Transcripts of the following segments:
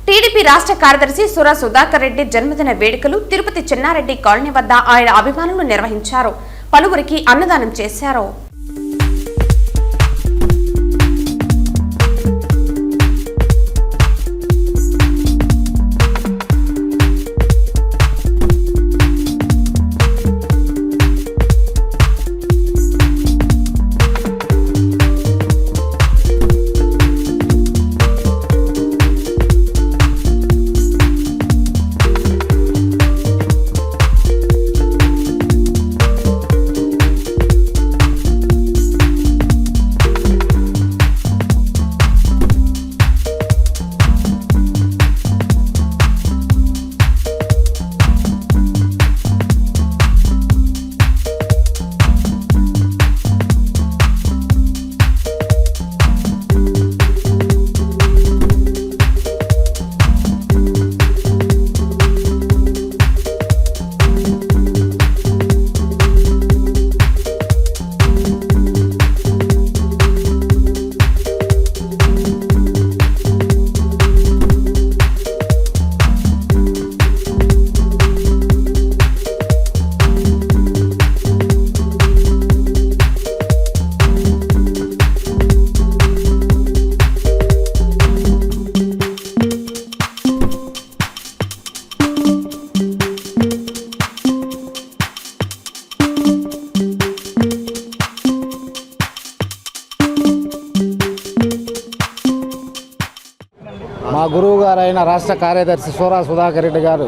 TDP రాష్ట్ర కార్యదర్శి సుర సుధాకర్ రెడ్డి జన్మదిన వేడుకలు తిరుపతి చెన్నారెడ్డి కాలనీ వద్ద ఆయన అభిమానులు నిర్వహించారు. పలువురికి అన్నదానం చేశారు. మా గురువు గారైన రాష్ట్ర కార్యదర్శి సుర సుధాకర్ రెడ్డి గారు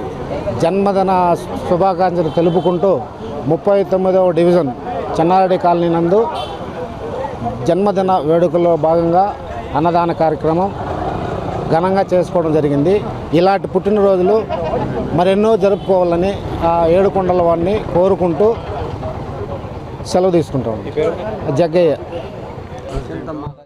జన్మదిన శుభాకాంక్షలు తెలుపుకుంటూ 39వ డివిజన్ చెన్నారెడ్డి కాలనీ నందు జన్మదిన వేడుకల్లో భాగంగా అన్నదాన కార్యక్రమం ఘనంగా చేసుకోవడం జరిగింది. ఇలాంటి పుట్టినరోజులు మరెన్నో జరుపుకోవాలని ఆ ఏడుకొండల వారిని కోరుకుంటూ సెలవు తీసుకుంటాం. జగ్గయ్య.